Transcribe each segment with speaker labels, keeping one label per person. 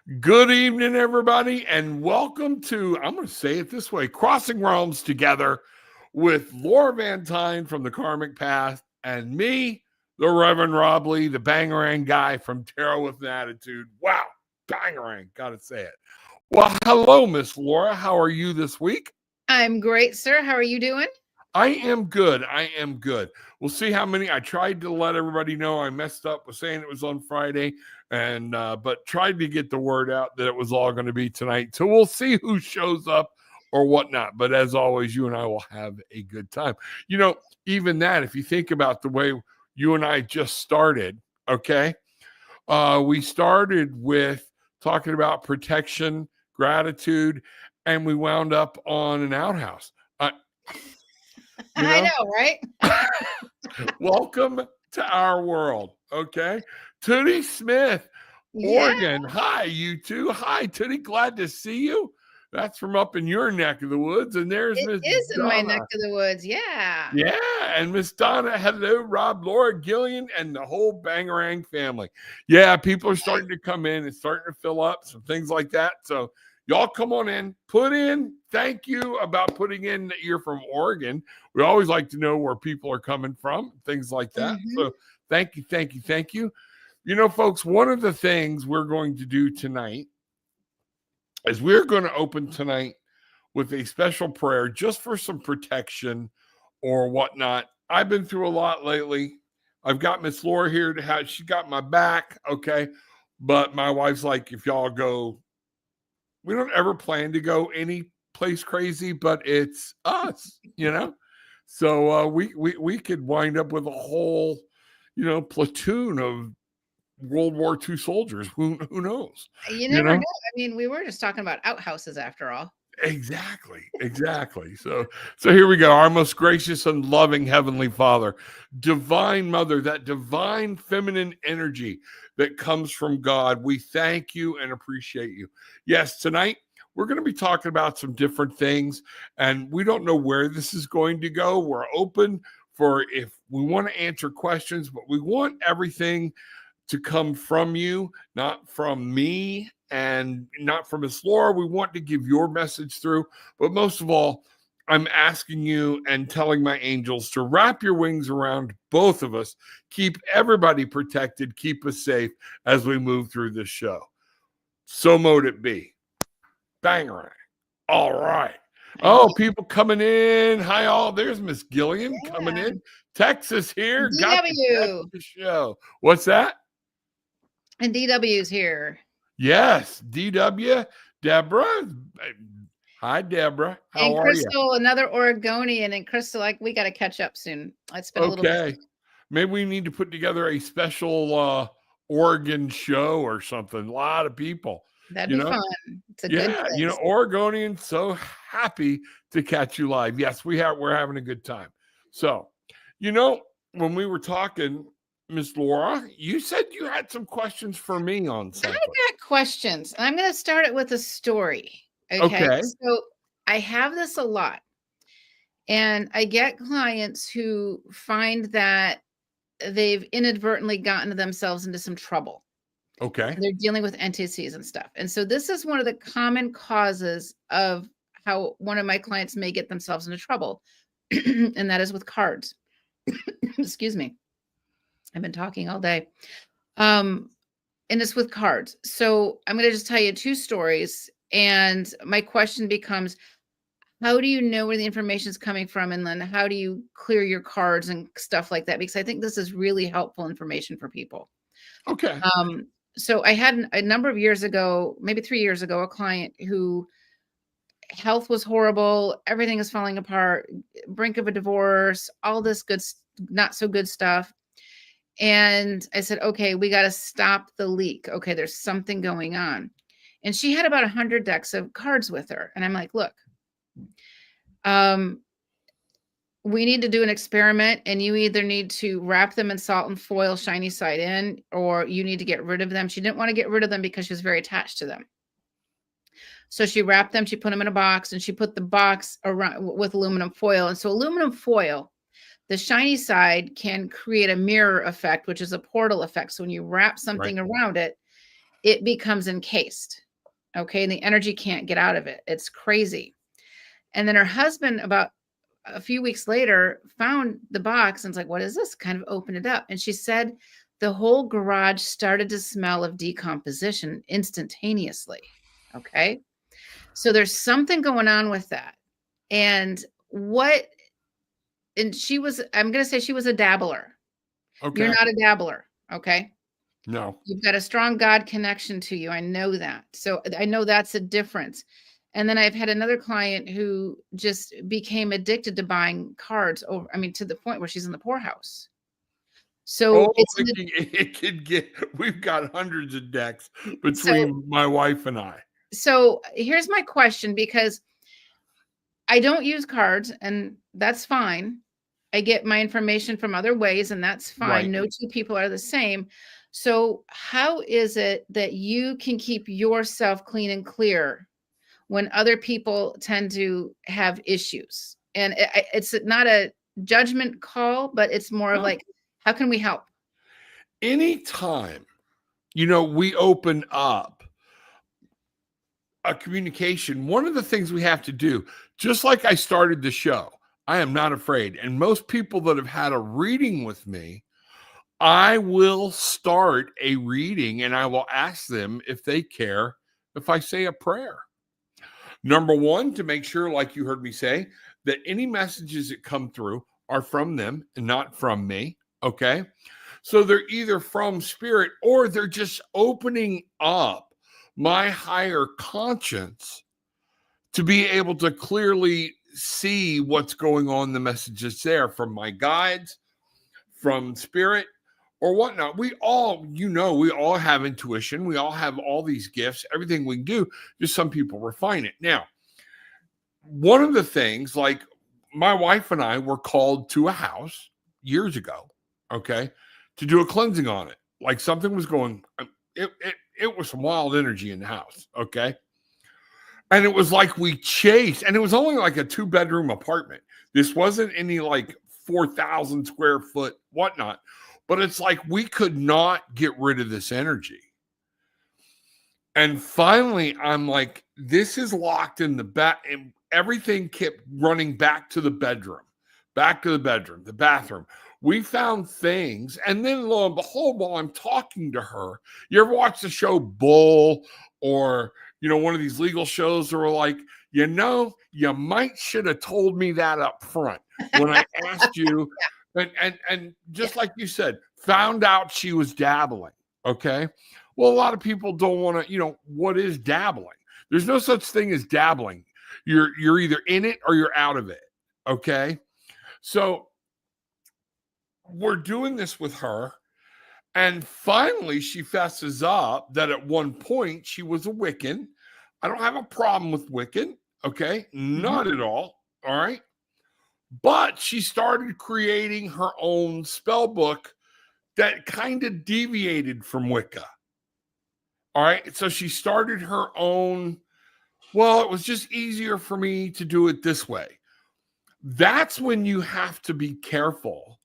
Speaker 1: Good evening, everybody, and welcome to, I'm going to say it this way, Crossing Realms Together with Laura Van Tyne from the Karmic Path and me, the Reverend Rob Lee, the Bangarang guy from Tarot with an Attitude. Wow, Bangarang, got to say it. Well, hello, Miss Laura. How are you this week?
Speaker 2: I'm great, sir. How are you doing?
Speaker 1: I am good. We'll see how many. I tried to let everybody know I messed up with saying it was on Friday, and but tried to get the word out that it was all going to be tonight. So we'll see who shows up or whatnot. But as always, you and I will have a good time. You know, even that, if you think about the way you and I just started, okay, we started with talking about protection, gratitude, and we wound up on an outhouse.
Speaker 2: I know, right?
Speaker 1: Welcome to our world, okay? Tootie Smith, Oregon.
Speaker 2: Yeah.
Speaker 1: Hi, you two. Hi, Tootie. Glad to see you. That's from up in your neck of the woods. And there's
Speaker 2: It
Speaker 1: Miss
Speaker 2: is in my
Speaker 1: Donna.
Speaker 2: neck of the woods. Yeah.
Speaker 1: Yeah, and Miss Donna. Hello, Rob, Laura, Gillian, and the whole Bangarang family. Yeah, people are starting to come in and starting to fill up, some things like that. So y'all come on in, put in. Thank you about putting in that you're from Oregon. We always like to know where people are coming from, things like that. So thank you. You know, folks, one of the things we're going to do tonight is we're going to open tonight with a special prayer just for some protection or whatnot. I've been through a lot lately. I've got Miss Laura here to have, she got my back, okay? But my wife's like, if y'all go, we don't ever plan to go any place crazy, but it's us, you know? So we could wind up with a whole, you know, platoon of World War II soldiers. Who knows?
Speaker 2: You never know. I mean, we were just talking about outhouses after all.
Speaker 1: Exactly. So here we go. Our most gracious and loving Heavenly Father, Divine Mother, that divine feminine energy that comes from God. We thank you and appreciate you. Yes, tonight we're going to be talking about some different things, and we don't know where this is going to go. We're open for if we want to answer questions, but we want everything to come from you, not from me and not from Miss Laura. We want to give your message through, but most of all, I'm asking you and telling my angels to wrap your wings around both of us, keep everybody protected, keep us safe as we move through this show. So mote it be. Bangarang. All right. Oh, people coming in. Hi, all. There's Miss Gillian coming in. Texas here. Got
Speaker 2: DW.
Speaker 1: the show. What's that?
Speaker 2: And DW's here.
Speaker 1: Yes, DW, Deborah. Hi, Deborah. How
Speaker 2: and
Speaker 1: are
Speaker 2: Crystal, another Oregonian. And Crystal, like, we got to catch up soon. It's been a little bit.
Speaker 1: Maybe we need to put together a special Oregon show or something. A lot of people.
Speaker 2: That'd be fun. It's a good place.
Speaker 1: You know, Oregonian, so happy to catch you live. Yes, we're having a good time. So, you know, when we were talking, Miss Laura, you said you had some questions for me on something.
Speaker 2: I got questions. I'm going to start it with a story. Okay. So I have this a lot. And I get clients who find that they've inadvertently gotten themselves into some trouble.
Speaker 1: Okay.
Speaker 2: They're dealing with entities and stuff. And so this is one of the common causes of how one of my clients may get themselves into trouble. And that is with cards. Excuse me. I've been talking all day. And it's with cards. So I'm going to just tell you two stories. And my question becomes, how do you know where the information is coming from? And then how do you clear your cards and stuff like that? Because I think this is really helpful information for people.
Speaker 1: Okay.
Speaker 2: So I had a number of years ago, maybe 3 years ago, a client who health was horrible. Everything is falling apart, brink of a divorce, all this good, not so good stuff. And I said, okay, we got to stop the leak. Okay, there's something going on. And she had about 100 decks of cards with her. And I'm like, look, we need to do an experiment, and you either need to wrap them in salt and foil, shiny side in, or you need to get rid of them. She didn't want to get rid of them because she was very attached to them. So she wrapped them, she put them in a box, and she put the box around with aluminum foil. And so aluminum foil, the shiny side can create a mirror effect, which is a portal effect. So when you wrap something around it, it becomes encased. Okay. And the energy can't get out of it. It's crazy. And then her husband, about a few weeks later, found the box and was like, what is this? Kind of opened it up. And she said the whole garage started to smell of decomposition instantaneously. Okay. So there's something going on with that. And she was, I'm going to say she was a dabbler.
Speaker 1: Okay.
Speaker 2: You're not a dabbler. Okay.
Speaker 1: No.
Speaker 2: You've got a strong God connection to you. I know that. So I know that's a difference. And then I've had another client who just became addicted to buying cards to the point where she's in the poorhouse. So
Speaker 1: it could get, we've got hundreds of decks between my wife and I.
Speaker 2: So here's my question, because I don't use cards, and that's fine. I get my information from other ways, and that's fine. Right. No two people are the same. So how is it that you can keep yourself clean and clear when other people tend to have issues? And it's not a judgment call, but it's more of like, how can we help?
Speaker 1: Anytime, we open up a communication, one of the things we have to do, just like I started the show, I am not afraid. And most people that have had a reading with me, I will start a reading and I will ask them if they care if I say a prayer. Number one, to make sure, like you heard me say, that any messages that come through are from them and not from me. Okay. So they're either from spirit or they're just opening up my higher conscience to be able to clearly see what's going on, the messages there from my guides, from spirit, or whatnot. We all have intuition. We all have all these gifts, everything we can do. Just some people refine it. Now, one of the things, like my wife and I were called to a house years ago, okay, to do a cleansing on it. Like something was going, it was some wild energy in the house, okay? And it was like we chased, and it was only like a 2-bedroom apartment. This wasn't any like 4,000 square foot whatnot. But it's like we could not get rid of this energy. And finally, I'm like, this is locked in the back. And everything kept running back to the bedroom, the bathroom. We found things. And then lo and behold, while I'm talking to her, you ever watch the show Bull or, one of these legal shows that were like, you might should have told me that up front when I asked you. And just like you said, found out she was dabbling. Okay. Well, a lot of people don't want to, what is dabbling? There's no such thing as dabbling. You're either in it or you're out of it. Okay. So we're doing this with her. And finally she fesses up that at one point she was a Wiccan. I don't have a problem with Wiccan. Okay. Not at all. All right. But she started creating her own spell book that kind of deviated from Wicca. All right. So she started her own. Well, it was just easier for me to do it this way. That's when you have to be careful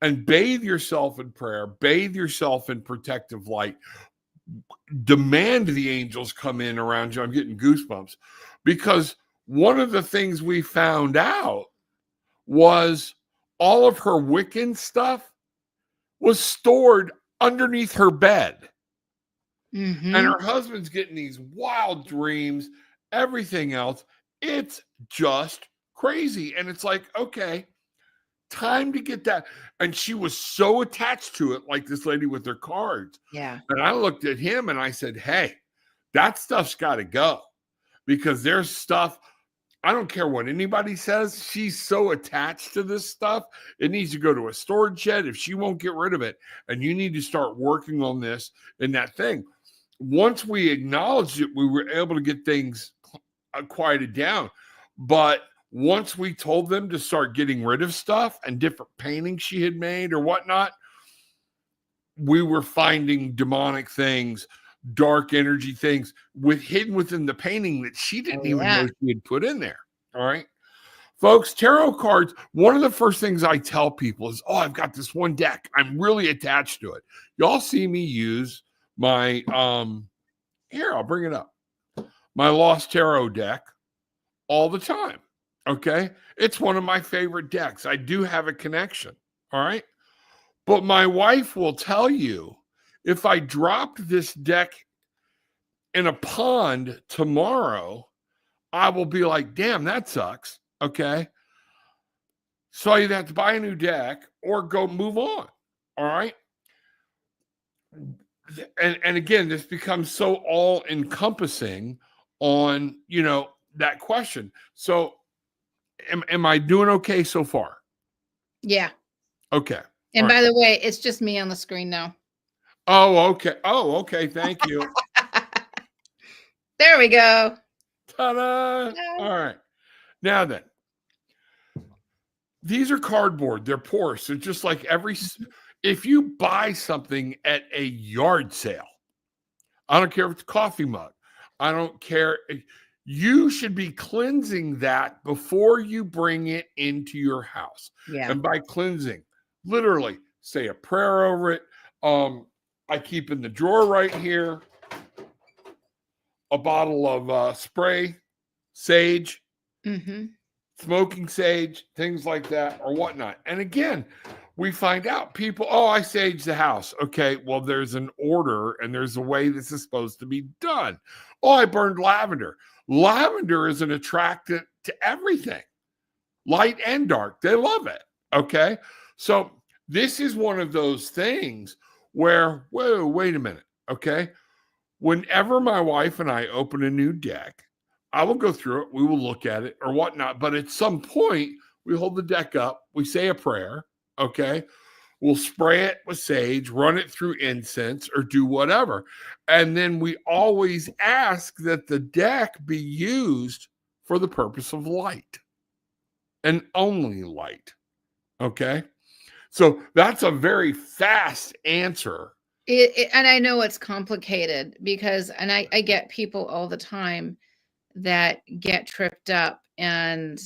Speaker 1: and bathe yourself in prayer, bathe yourself in protective light, demand the angels come in around you. I'm getting goosebumps because one of the things we found out was all of her Wiccan stuff was stored underneath her bed. And her husband's getting these wild dreams, everything else. It's just crazy. And it's like, okay, time to get that. And she was so attached to it, like this lady with her cards.
Speaker 2: Yeah.
Speaker 1: And I looked at him and I said, hey, that stuff's got to go because there's stuff. I don't care what anybody says. She's so attached to this stuff. It needs to go to a storage shed if she won't get rid of it. And you need to start working on this and that thing. Once we acknowledged it, we were able to get things quieted down. But once we told them to start getting rid of stuff and different paintings she had made or whatnot, we were finding demonic things, dark energy things hidden within the painting that she didn't even know she had put in there. All right. Folks, tarot cards, one of the first things I tell people is, I've got this one deck. I'm really attached to it. Y'all see me use my Here, I'll bring it up. My Lost Tarot deck all the time. Okay. It's one of my favorite decks. I do have a connection. All right. But my wife will tell you, if I dropped this deck in a pond tomorrow, I will be like, damn, that sucks. Okay. So I either have to buy a new deck or go move on. All right. And again, this becomes so all encompassing on, that question. So am I doing okay so far?
Speaker 2: Yeah.
Speaker 1: Okay.
Speaker 2: And
Speaker 1: All
Speaker 2: by
Speaker 1: right.
Speaker 2: the way, it's just me on the screen now.
Speaker 1: Oh, okay. Oh, okay. Thank you.
Speaker 2: There we go.
Speaker 1: Ta-da. All right. Now then, these are cardboard. They're porous. They're just like if you buy something at a yard sale, I don't care if it's a coffee mug. I don't care. You should be cleansing that before you bring it into your house.
Speaker 2: Yeah.
Speaker 1: And by cleansing, literally say a prayer over it. I keep in the drawer right here a bottle of spray, sage, smoking sage, things like that, or whatnot. And again, we find out people, I sage the house. Okay, well, there's an order and there's a way this is supposed to be done. I burned lavender. Lavender is an attractant to everything, light and dark. They love it. Okay, so this is one of those things where, whoa, wait a minute. Okay, whenever my wife and I open a new deck, I will go through it. We will look at it or whatnot. But at some point, we hold the deck up. We say a prayer. Okay. We'll spray it with sage, run it through incense, or do whatever. And then we always ask that the deck be used for the purpose of light and only light. Okay. So that's a very fast answer.
Speaker 2: And I know it's complicated because, and I get people all the time that get tripped up, and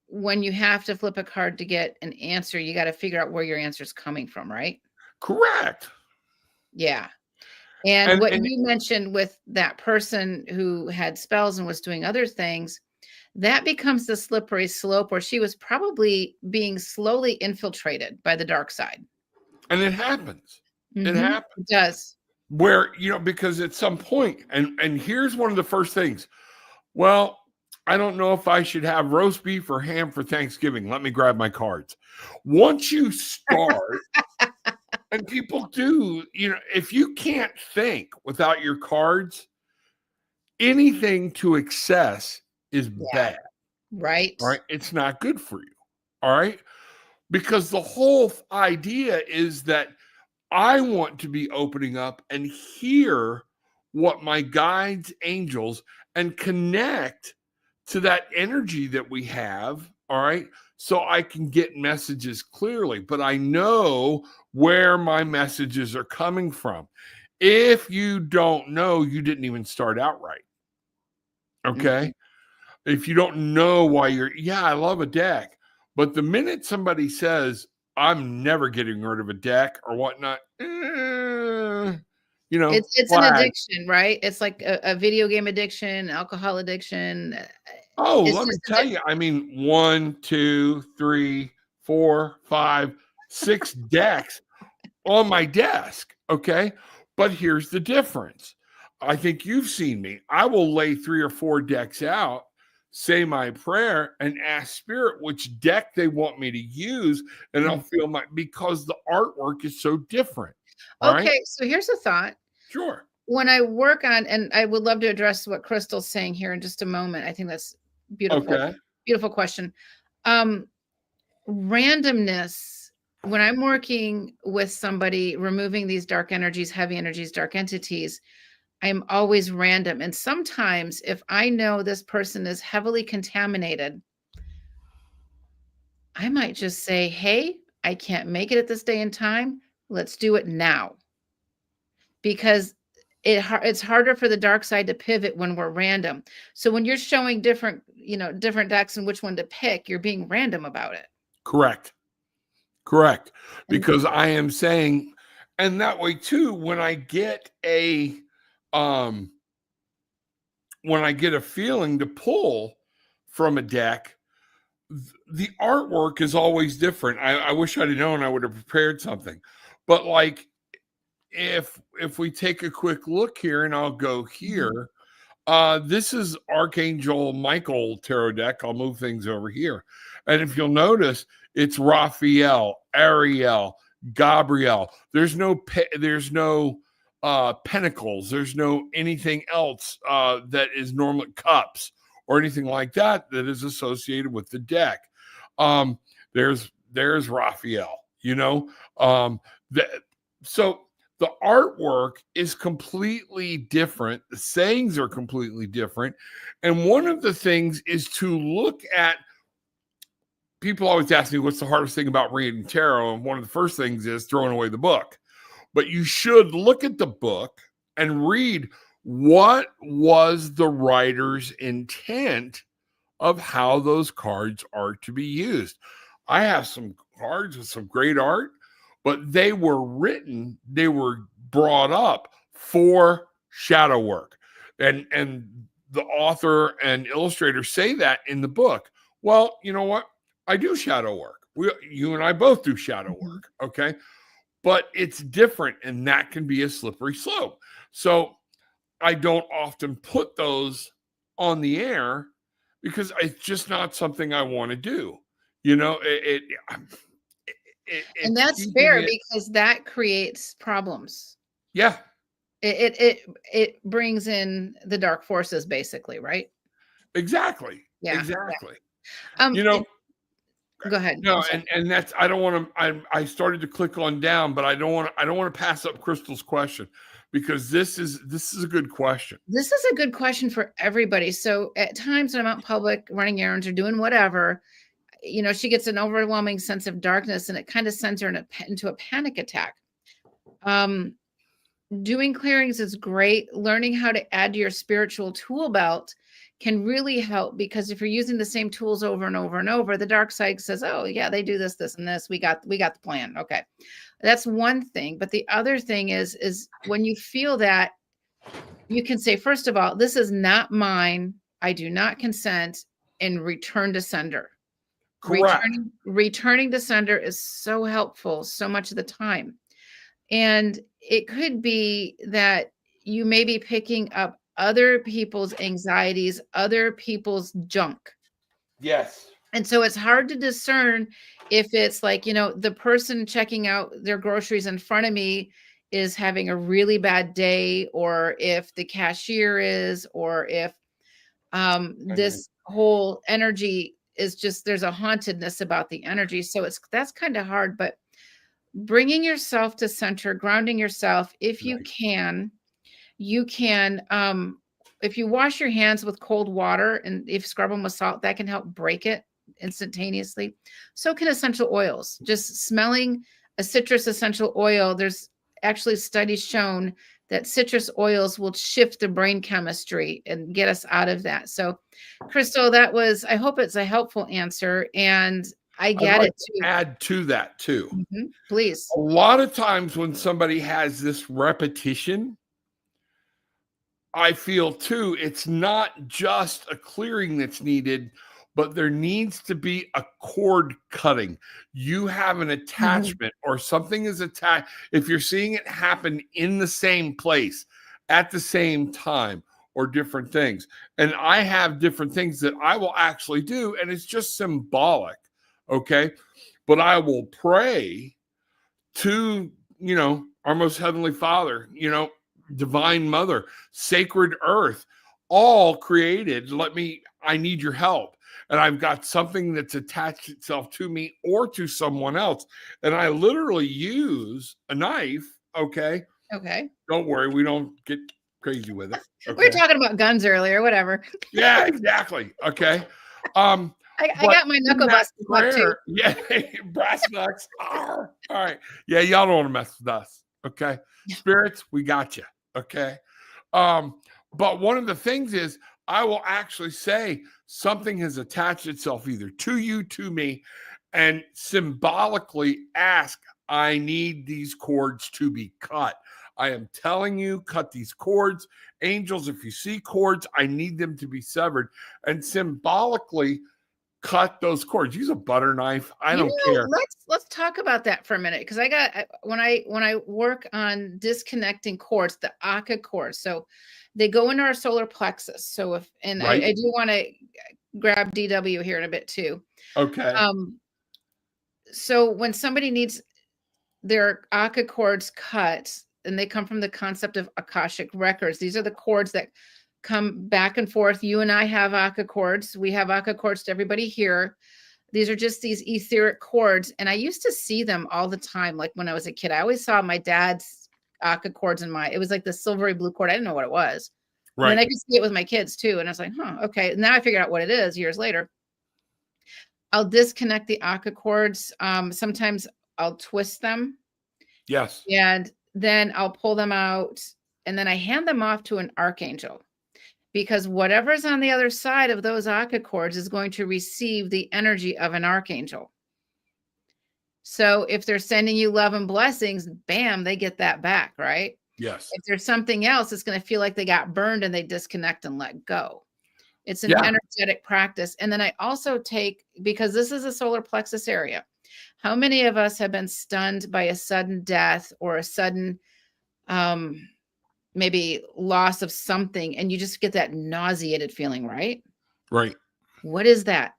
Speaker 2: when you have to flip a card to get an answer, you got to figure out where your answer is coming from, right?
Speaker 1: Correct.
Speaker 2: Yeah. And what you mentioned with that person who had spells and was doing other things, that becomes the slippery slope where she was probably being slowly infiltrated by the dark side.
Speaker 1: And it happens. It happens.
Speaker 2: It does.
Speaker 1: Where, because at some point, and here's one of the first things. Well, I don't know if I should have roast beef or ham for Thanksgiving. Let me grab my cards. Once you start, and people do, if you can't think without your cards, anything to excess is bad.
Speaker 2: Right.
Speaker 1: All right. It's not good for you. All right. Because the whole idea is that I want to be opening up and hear what my guides, angels, and connect to that energy that we have. All right. So I can get messages clearly, but I know where my messages are coming from. If you don't know, you didn't even start out right. Okay. If you don't know why I love a deck. But the minute somebody says, I'm never getting rid of a deck or whatnot,
Speaker 2: it's an addiction, right? It's like a video game addiction, alcohol addiction.
Speaker 1: Let me tell you. I mean, 1, 2, 3, 4, 5, 6 decks on my desk. Okay. But here's the difference. I think you've seen me. I will lay 3 or 4 decks out, say my prayer, and ask spirit which deck they want me to use. And I'll feel because the artwork is so different.
Speaker 2: Okay. Right? So here's a thought.
Speaker 1: Sure.
Speaker 2: When I work on, and I would love to address what Crystal's saying here in just a moment. I think that's beautiful. Okay. Beautiful question. Randomness. When I'm working with somebody, removing these dark energies, heavy energies, dark entities, I'm always random. And sometimes if I know this person is heavily contaminated, I might just say, hey, I can't make it at this day and time. Let's do it now. Because it's harder for the dark side to pivot when we're random. So when you're showing different decks and which one to pick, you're being random about it.
Speaker 1: Correct. Because I am saying, and that way too, when I get a when I get a feeling to pull from a deck, the artwork is always different. I wish I'd have known, I would have prepared something. But like, if we take a quick look here, and I'll go here, this is Archangel Michael tarot deck. I'll move things over here. And if you'll notice, it's Raphael, Ariel, Gabriel. There's no pentacles. There's no anything else that is normally cups or anything like that is associated with the deck. There's Raphael, so the artwork is completely different. The sayings are completely different. And one of the things is to look at, people always ask me, what's the hardest thing about reading tarot? And one of the first things is throwing away the book. But you should look at the book and read what was the writer's intent of how those cards are to be used. I have some cards with some great art, but they were brought up for shadow work. And the author and illustrator say that in the book. Well, you know what? I do shadow work. You and I both do shadow work, okay? But it's different, and that can be a slippery slope. So I don't often put those on the air because it's just not something I want to do.
Speaker 2: And that's fair, because that creates problems.
Speaker 1: Yeah.
Speaker 2: It brings in the dark forces, basically, right?
Speaker 1: Exactly.
Speaker 2: Yeah.
Speaker 1: Exactly.
Speaker 2: Yeah. Go ahead.
Speaker 1: No, and that's, I don't want to, I started to click on down, but I don't want to pass up Crystal's question, because this is a good question.
Speaker 2: This is a good question for everybody. So at times when I'm out in public running errands or doing whatever, she gets an overwhelming sense of darkness, and it kind of sends her into a panic attack. Doing clearings is great. Learning how to add to your spiritual tool belt can really help, because if you're using the same tools over and over and over, the dark side says, oh yeah, they do this, this, and this. We got the plan. Okay. That's one thing. But the other thing is when you feel that, you can say, first of all, this is not mine. I do not consent, and return to sender.
Speaker 1: Correct.
Speaker 2: Returning to sender is so helpful so much of the time. And it could be that you may be picking up other people's anxieties, other people's junk.
Speaker 1: Yes.
Speaker 2: And so it's hard to discern if it's like, the person checking out their groceries in front of me is having a really bad day, or if the cashier is, or if this whole energy is just, there's a hauntedness about the energy. So that's kind of hard, but bringing yourself to center, grounding yourself, if you can, if you wash your hands with cold water, and if you scrub them with salt, that can help break it instantaneously. So can essential oils. Just smelling a citrus essential oil, there's actually studies shown that citrus oils will shift the brain chemistry and get us out of that. So, Crystal, I hope it's a helpful answer. And I get it too.
Speaker 1: Add to that too.
Speaker 2: Mm-hmm. Please.
Speaker 1: A lot of times when somebody has this repetition, I feel too, it's not just a clearing that's needed, but there needs to be a cord cutting. You have an attachment, or something is attached. If you're seeing it happen in the same place at the same time, or different things. And I have different things that I will actually do, and it's just symbolic. Okay. But I will pray to, our most heavenly Father, Divine Mother, sacred earth, all created. I need your help. And I've got something that's attached itself to me or to someone else. And I literally use a knife. Okay.
Speaker 2: Okay.
Speaker 1: Don't worry. We don't get crazy with it. Okay?
Speaker 2: We were talking about guns earlier, whatever.
Speaker 1: Yeah, exactly. Okay.
Speaker 2: I got my knuckle busted up too.
Speaker 1: Yeah, brass knucks. All right. Yeah, y'all don't want to mess with us. Okay. Spirits, we got you. Okay. But one of the things is, I will actually say something has attached itself either to you, to me, and symbolically ask, I need these cords to be cut. I am telling you, cut these cords. Angels, if you see cords, I need them to be severed. And symbolically cut those cords. Use a butter knife. I don't care.
Speaker 2: Let's talk about that for a minute, because when I work on disconnecting cords, the Aka cords, so they go into our solar plexus. So I do want to grab DW here in a bit too.
Speaker 1: Okay.
Speaker 2: So when somebody needs their Aka cords cut, and they come from the concept of Akashic records, these are the cords that come back and forth. You and I have Aka cords. We have Aka cords to everybody here. These are just these etheric cords. And I used to see them all the time. Like when I was a kid, I always saw my dad's Aka cords it was like the silvery blue cord. I didn't know what it was. Right. And then I could see it with my kids too. And I was like, okay. Now I figured out what it is years later. I'll disconnect the Aka cords. Sometimes I'll twist them.
Speaker 1: Yes.
Speaker 2: And then I'll pull them out, and then I hand them off to an archangel, because whatever's on the other side of those Aka cords is going to receive the energy of an archangel. So if they're sending you love and blessings, bam, they get that back, right?
Speaker 1: Yes.
Speaker 2: If there's something else, it's going to feel like they got burned and they disconnect and let go. It's an energetic practice. And then I also take, because this is a solar plexus area, how many of us have been stunned by a sudden death or a sudden maybe loss of something, and you just get that nauseated feeling, right?
Speaker 1: Right.
Speaker 2: What is that?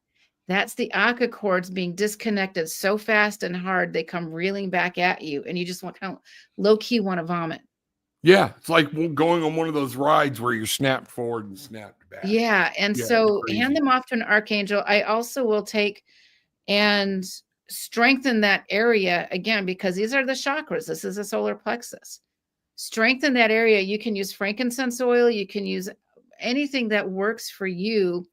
Speaker 2: That's the Aka cords being disconnected so fast and hard, they come reeling back at you, and you just want kind of low-key want to vomit.
Speaker 1: Yeah, it's like going on one of those rides where you're snapped forward and snapped back.
Speaker 2: Yeah, and so hand them off to an archangel. I also will take and strengthen that area again, because these are the chakras. This is a solar plexus. Strengthen that area. You can use frankincense oil. You can use anything that works for you.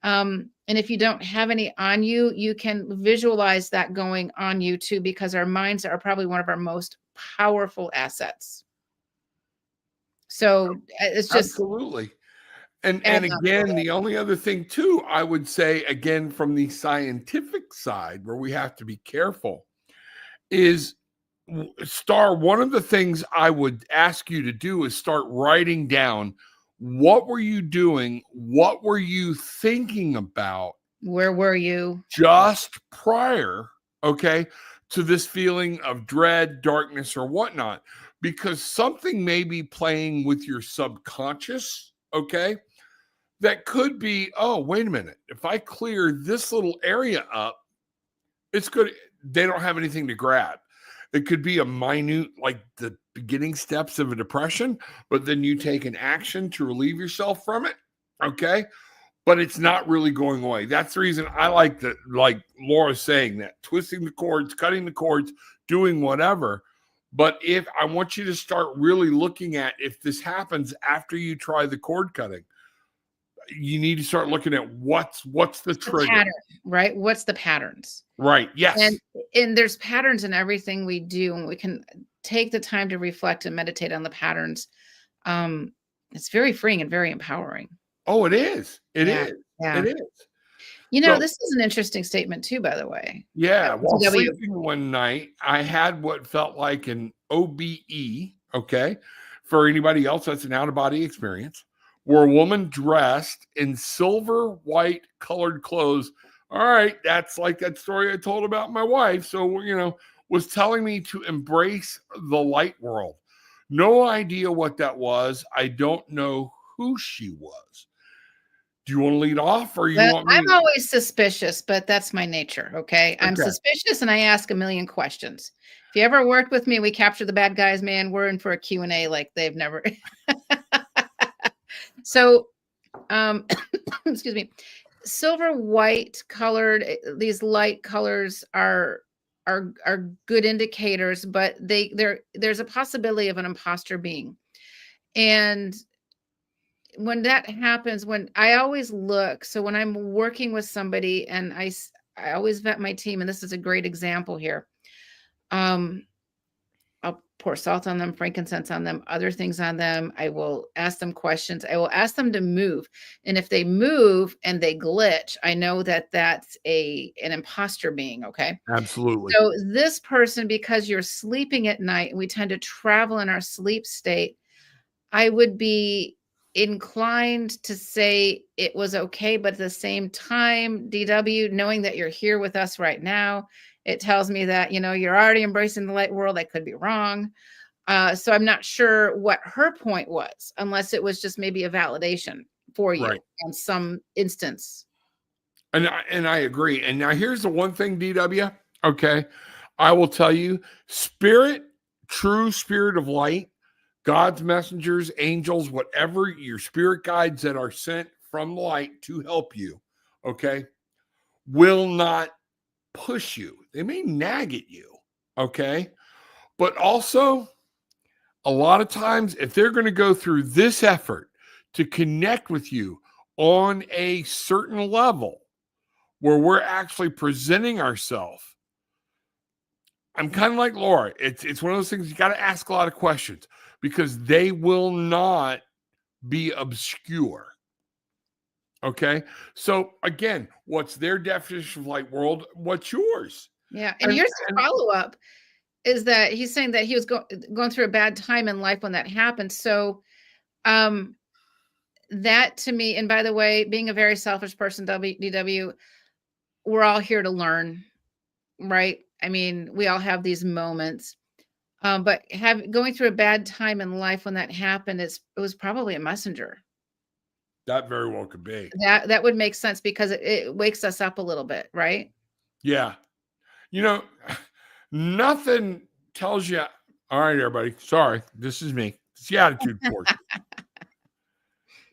Speaker 2: And if you don't have any on you, you can visualize that going on you too, because our minds are probably one of our most powerful assets. So it's just
Speaker 1: absolutely. And again, the only other thing too, I would say, again, from the scientific side, where we have to be careful, is one of the things I would ask you to do is start writing down, what were you doing? What were you thinking about?
Speaker 2: Where were you?
Speaker 1: Just prior, okay, to this feeling of dread, darkness, or whatnot, because something may be playing with your subconscious, okay? That could be, oh, wait a minute. If I clear this little area up, it's good. They don't have anything to grab. It could be a minute, like the beginning steps of a depression, but then you take an action to relieve yourself from it, okay? But it's not really going away. That's the reason I like Laura's saying, that twisting the cords, cutting the cords, doing whatever. But if I want you to start really looking at, if this happens after you try the cord cutting, you need to start looking at what's the trigger,
Speaker 2: pattern, right? What's the patterns?
Speaker 1: Right. Yes.
Speaker 2: And there's patterns in everything we do, and we can take the time to reflect and meditate on the patterns. It's very freeing and very empowering.
Speaker 1: Oh, it is. It is.
Speaker 2: Yeah.
Speaker 1: It is.
Speaker 2: You know, this is an interesting statement too, by the way.
Speaker 1: Yeah. While sleeping one night, I had what felt like an OBE. Okay. For anybody else, that's an out-of-body experience, where a woman dressed in silver white colored clothes. All right. That's like that story I told about my wife. So, was telling me to embrace the light world. No idea what that was. I don't know who she was. Do you want to lead off, or want me?
Speaker 2: I'm always suspicious, but that's my nature. Okay. I'm suspicious, and I ask a million questions. If you ever worked with me, we capture the bad guys, man. We're in for a Q&A like they've never. So, excuse me, silver white colored, these light colors are good indicators, but there's a possibility of an imposter being. And when that happens, when I always look, so when I'm working with somebody, and I always vet my team, and this is a great example here. I'll pour salt on them, frankincense on them, other things on them. I will ask them questions. I will ask them to move. And if they move and they glitch, I know that that's an imposter being, okay?
Speaker 1: Absolutely.
Speaker 2: So this person, because you're sleeping at night, and we tend to travel in our sleep state, I would be inclined to say it was okay, but at the same time, DW, knowing that you're here with us right now, it tells me that, you're already embracing the light world. I could be wrong. So I'm not sure what her point was, unless it was just maybe a validation for you in some instance.
Speaker 1: And I agree. And now here's the one thing, DW. Okay. I will tell you, true spirit of light, God's messengers, angels, whatever your spirit guides that are sent from light to help you, okay, will not push you. They may nag at you, okay? But also, a lot of times, if they're going to go through this effort to connect with you on a certain level where we're actually presenting ourselves, I'm kind of like Laura. It's one of those things you got to ask a lot of questions because they will not be obscure. Okay. So again, what's their definition of light world? What's yours?
Speaker 2: Yeah. And here's the follow-up is that he's saying that he was going through a bad time in life when that happened. So that to me, and by the way, being a very selfish person, DW, we're all here to learn, right? I mean, we all have these moments. But going through a bad time in life when that happened, it was probably a messenger.
Speaker 1: That very well could be.
Speaker 2: That would make sense because it wakes us up a little bit, right?
Speaker 1: Yeah. Nothing tells you, all right, everybody, sorry, this is me. It's the attitude portion.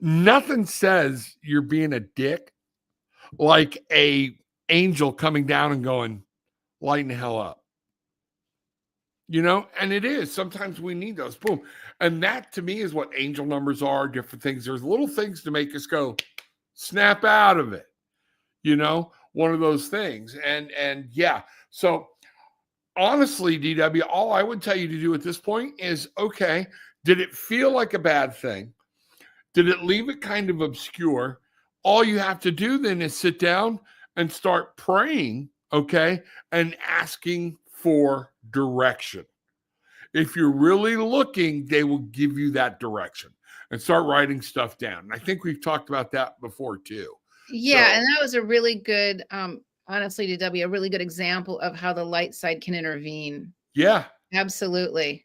Speaker 1: Nothing says you're being a dick like a angel coming down and going, lighten the hell up. And it is. Sometimes we need those. Boom. And that to me is what angel numbers are, different things. There's little things to make us go, snap out of it. One of those things. And yeah. So honestly, DW, all I would tell you to do at this point is, okay, did it feel like a bad thing? Did it leave it kind of obscure? All you have to do then is sit down and start praying, okay, and asking for direction. If you're really looking, they will give you that direction and start writing stuff down. And I think we've talked about that before too.
Speaker 2: Yeah. And that was a really good, honestly, DW, a really good example of how the light side can intervene.
Speaker 1: Yeah.
Speaker 2: Absolutely.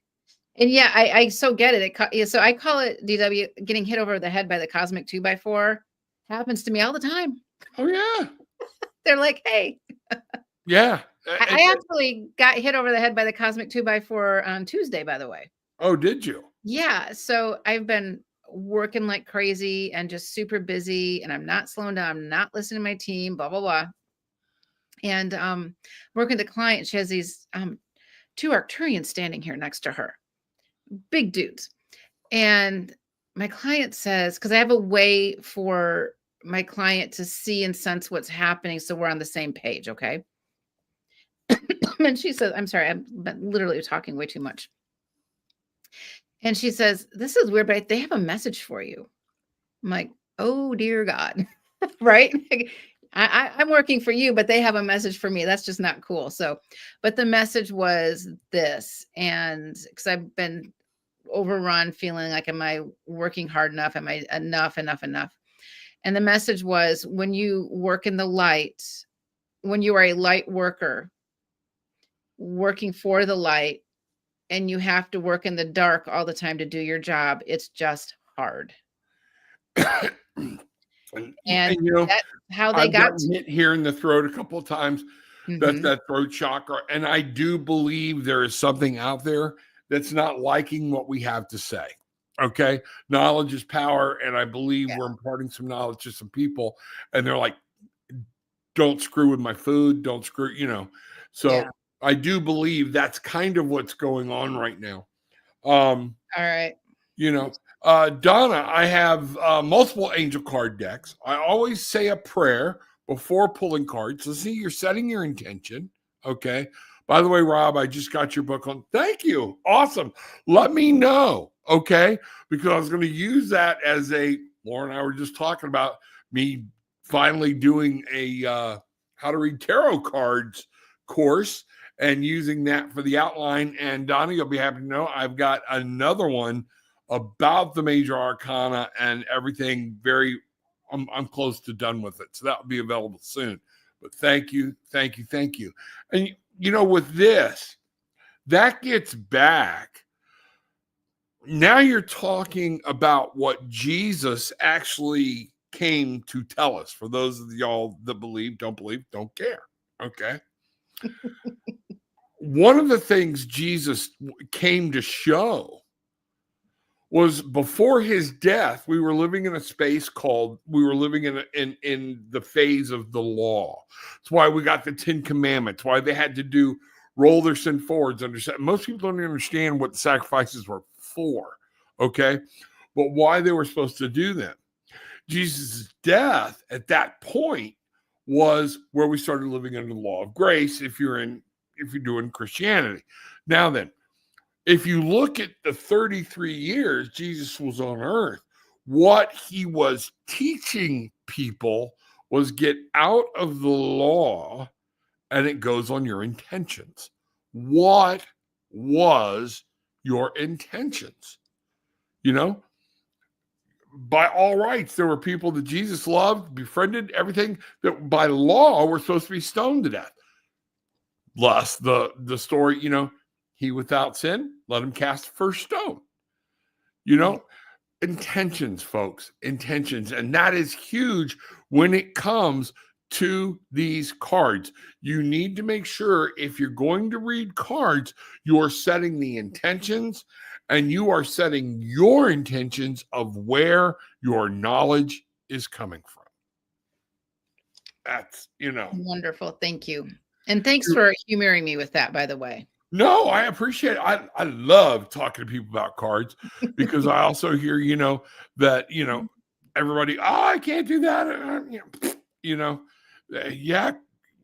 Speaker 2: And yeah, I so get it. So I call it, DW, getting hit over the head by the cosmic 2x4. Happens to me all the time.
Speaker 1: Oh, yeah.
Speaker 2: They're like, hey.
Speaker 1: Yeah.
Speaker 2: I actually got hit over the head by the cosmic 2x4 on Tuesday, by the way.
Speaker 1: Oh, did you?
Speaker 2: Yeah. So I've been working like crazy and just super busy, and I'm not slowing down. I'm not listening to my team, blah, blah, blah. And working with the client, she has these 2 Arcturians standing here next to her. Big dudes. And my client says, because I have a way for my client to see and sense what's happening, so we're on the same page, okay? And she says, I'm sorry, I'm literally talking way too much. And she says, this is weird, but they have a message for you. I'm like, oh, dear God, right? I'm working for you, but they have a message for me. That's just not cool. So, but the message was this, and because I've been overrun, feeling like, am I working hard enough? Am I enough? And the message was, when you work in the light, when you are a light worker, working for the light, and you have to work in the dark all the time to do your job, it's just hard. and that's how they got
Speaker 1: hit here in the throat a couple of times. That's that throat chakra. And I do believe there is something out there that's not liking what we have to say. Okay. Knowledge is power. And I believe we're imparting some knowledge to some people, and they're like, don't screw with my food. Don't screw, So I do believe that's kind of what's going on right now.
Speaker 2: All right.
Speaker 1: Donna, I have multiple angel card decks. I always say a prayer before pulling cards. So see, you're setting your intention. Okay. By the way, Rob, I just got your book on. Thank you. Awesome. Let me know, okay? Because I was going to use that as Laura and I were just talking about me finally doing a how to read tarot cards course and using that for the outline. And Donnie, you'll be happy to know I've got another one about the major arcana and everything. I'm close to done with it. So that will be available soon. But thank you. And with this, that gets back. Now you're talking about what Jesus actually came to tell us. For those of y'all that believe, don't care. Okay. One of the things Jesus came to show was before his death, we were living in a space we were living in the phase of the law. That's why we got the 10 Commandments, why they had to roll their sin forwards. Most people don't understand what the sacrifices were for, okay? But why they were supposed to do them. Jesus' death at that point was where we started living under the law of grace if you're doing Christianity. Now then, if you look at the 33 years Jesus was on earth, what he was teaching people was get out of the law, and it goes on your intentions. What was your intentions? By all rights, there were people that Jesus loved, befriended, everything that by law were supposed to be stoned to death. Thus, the story, he without sin, let him cast the first stone. Intentions, folks, intentions. And that is huge when it comes to these cards. You need to make sure if you're going to read cards, you are setting the intentions and you are setting your intentions of where your knowledge is coming from. That's,
Speaker 2: Wonderful. Thank you. And thanks for humoring me with that, by the way.
Speaker 1: No, I appreciate it. I love talking to people about cards because I also hear, that, everybody, I can't do that. Yeah,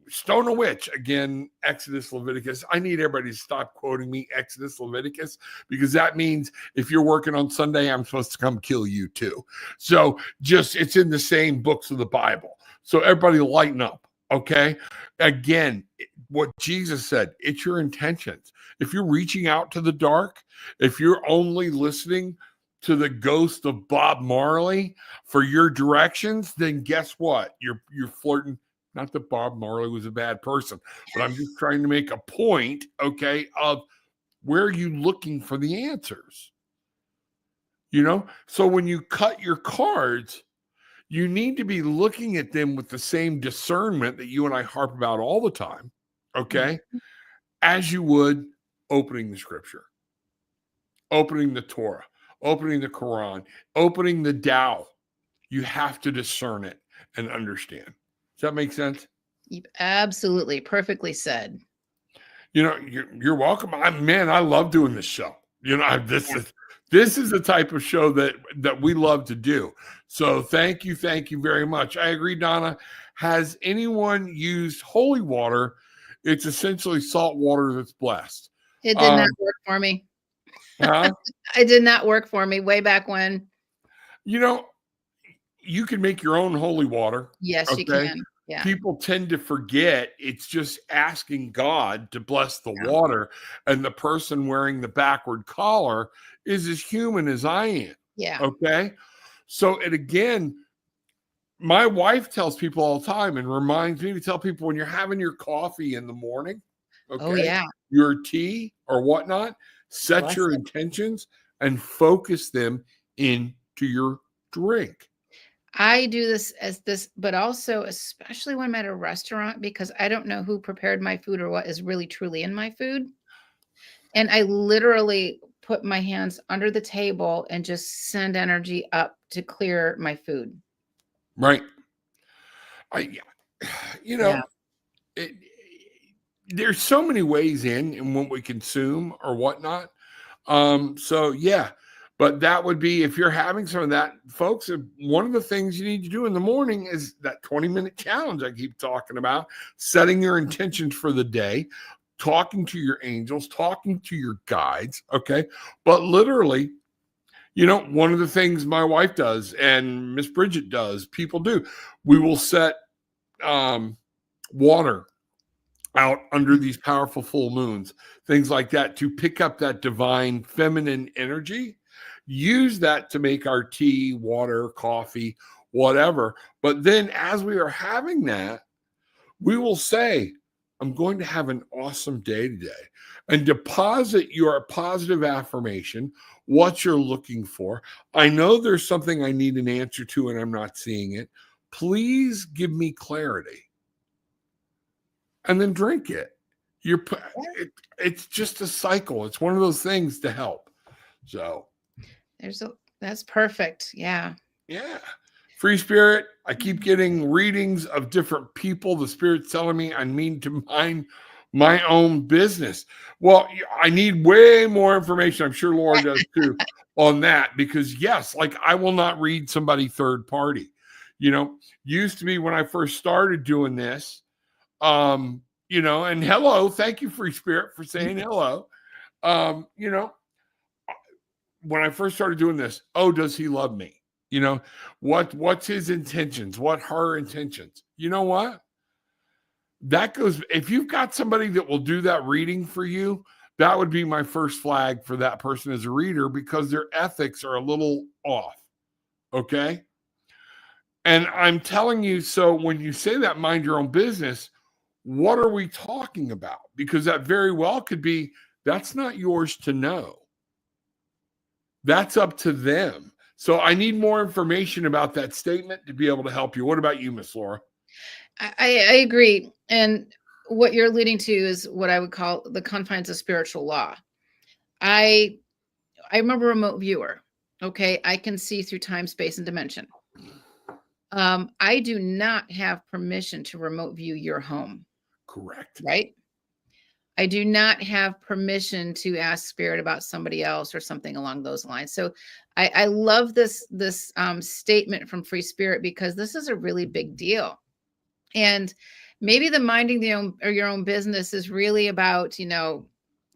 Speaker 1: stone a witch. Again, Exodus, Leviticus. I need everybody to stop quoting me Exodus, Leviticus, because that means if you're working on Sunday, I'm supposed to come kill you too. So it's in the same books of the Bible. So everybody lighten up. Okay. Again, what Jesus said, it's your intentions. If you're reaching out to the dark, if you're only listening to the ghost of Bob Marley for your directions, then guess what? You're flirting. Not that Bob Marley was a bad person, but I'm just trying to make a point, okay, of where are you looking for the answers? So when you cut your cards, you need to be looking at them with the same discernment that you and I harp about all the time, okay? Mm-hmm. As you would opening the scripture, opening the Torah, opening the Quran, opening the Tao. You have to discern it and understand. Does that make sense?
Speaker 2: Absolutely. Perfectly said.
Speaker 1: You're welcome. I love doing this show. This is the type of show that we love to do. So thank you very much. I agree, Donna. Has anyone used holy water? It's essentially salt water that's blessed.
Speaker 2: It did not work for me.
Speaker 1: Huh?
Speaker 2: It did not work for me way back when.
Speaker 1: You can make your own holy water.
Speaker 2: Yes, okay? You can. Yeah.
Speaker 1: People tend to forget it's just asking God to bless the water, and the person wearing the backward collar is as human as I am.
Speaker 2: Yeah.
Speaker 1: Okay. So, and again, my wife tells people all the time and reminds me to tell people when you're having your coffee in the morning, okay,
Speaker 2: oh, yeah,
Speaker 1: your tea or whatnot, set your intentions and focus them into your drink.
Speaker 2: I do this but also especially when I'm at a restaurant, because I don't know who prepared my food or what is really truly in my food. And I literally put my hands under the table and just send energy up to clear my food.
Speaker 1: Right. There's so many ways in what we consume or whatnot. So yeah. But that would be, if you're having some of that, folks, one of the things you need to do in the morning is that 20-minute challenge I keep talking about, setting your intentions for the day, talking to your angels, talking to your guides, okay? But literally, you know, one of the things my wife does and Miss Bridget does, people do, we will set water out under these powerful full moons, things like that, to pick up that divine feminine energy, use that to make our tea, water, coffee, whatever. But then as we are having that, we will say, I'm going to have an awesome day today, and deposit your positive affirmation, what you're looking for. I know there's something I need an answer to and I'm not seeing it. Please give me clarity. And then drink it. It's just a cycle. It's one of those things to help. So
Speaker 2: that's perfect. Yeah.
Speaker 1: Free spirit. I keep getting readings of different people. The spirit's telling me I need to mind my own business. Well, I need way more information. I'm sure Laura does too on that, because yes, like I will not read somebody third party. You know, used to be when I first started doing this, you know, and hello, thank you, Free Spirit, for saying hello. You know, when I first started doing this, oh, does he love me? You know, what's his intentions? What her intentions? You know what? That goes, if you've got somebody that will do that reading for you, that would be my first flag for that person as a reader, because their ethics are a little off. Okay. And I'm telling you, so when you say that, mind your own business, what are we talking about? Because that very well could be, that's not yours to know. That's up to them. So I need more information about that statement to be able to help you. What about you, Miss Laura?
Speaker 2: I agree. And what you're alluding to is what I would call the confines of spiritual law. I'm a remote viewer. Okay. I can see through time, space, and dimension. I do not have permission to remote view your home.
Speaker 1: Correct.
Speaker 2: Right? I do not have permission to ask spirit about somebody else or something along those lines. So I love this statement from Free Spirit, because this is a really big deal. And maybe the minding your own business is really about, you know,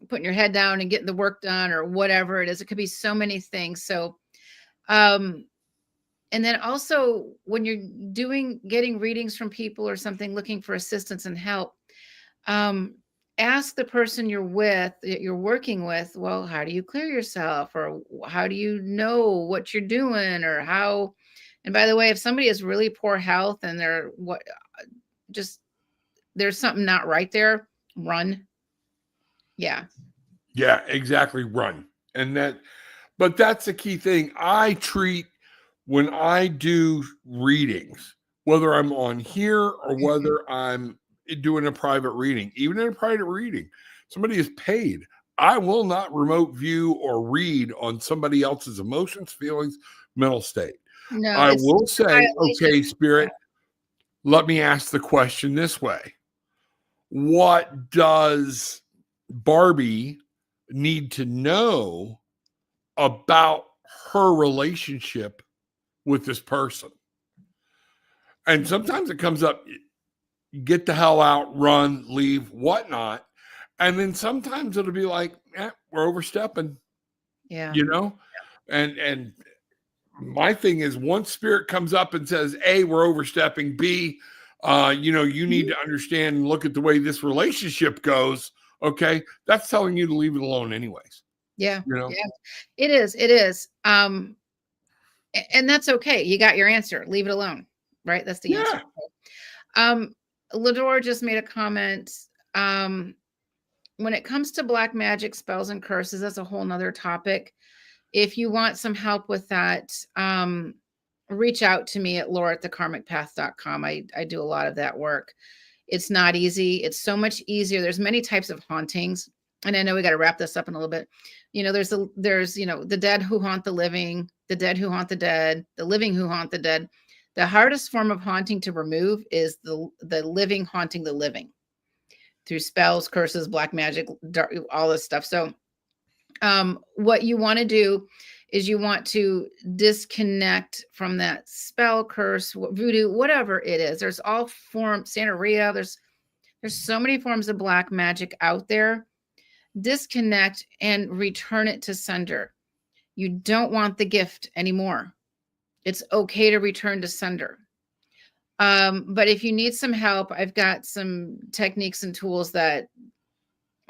Speaker 2: putting your head down and getting the work done or whatever it is. It could be so many things. So, and then also when you're getting readings from people or something, looking for assistance and help, ask the person you're working with, well, how do you clear yourself? Or how do you know what you're doing? Or how, and by the way, if somebody has really poor health and there's something not right there, run. Yeah.
Speaker 1: Yeah, exactly. Run. But that's the key thing. I treat, when I do readings, whether I'm on here or whether I'm doing a private reading, even in a private reading, somebody is paid. I will not remote view or read on somebody else's emotions, feelings, mental state.
Speaker 2: No,
Speaker 1: I will say, okay, Spirit, let me ask the question this way. What does Barbie need to know about her relationship with this person? And sometimes it comes up, get the hell out, run, leave, whatnot. And then sometimes it'll be like, we're overstepping.
Speaker 2: Yeah.
Speaker 1: You know? And my thing is, once spirit comes up and says, A, we're overstepping, B, you know, you need to understand and look at the way this relationship goes. Okay. That's telling you to leave it alone anyways.
Speaker 2: Yeah.
Speaker 1: You know?
Speaker 2: Yeah. It is. And that's okay. You got your answer. Leave it alone. Right. That's the answer. Lador just made a comment. When it comes to black magic, spells, and curses, that's a whole nother topic. If you want some help with that, reach out to me at laura@thekarmicpath.com. I do a lot of that work. It's not easy. It's so much easier. There's many types of hauntings. And I know we got to wrap this up in a little bit. You know, there's, you know, the dead who haunt the living, the dead who haunt the dead, the living who haunt the dead. The hardest form of haunting to remove is the living haunting the living through spells, curses, black magic, all this stuff. So what you want to do is you want to disconnect from that spell, curse, voodoo, whatever it is. There's all forms, Santeria, there's There's so many forms of black magic out there. Disconnect and return it to sender. You don't want the gift anymore. It's okay to return to sender. But if you need some help, I've got some techniques and tools that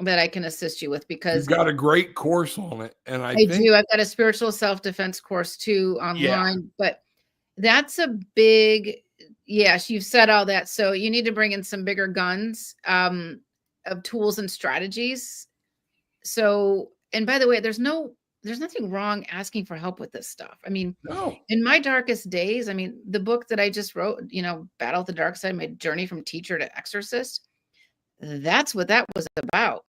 Speaker 2: I can assist you with, because
Speaker 1: You've got a great course on it. And I think
Speaker 2: do. I've got a spiritual self-defense course too online, but that's a big, yes, you've said all that. So you need to bring in some bigger guns of tools and strategies. So, and by the way, there's nothing wrong asking for help with this stuff. I mean,
Speaker 1: no.
Speaker 2: In my darkest days, I mean, the book that I just wrote, Battle with the Dark Side, my journey from teacher to exorcist, that's what that was about.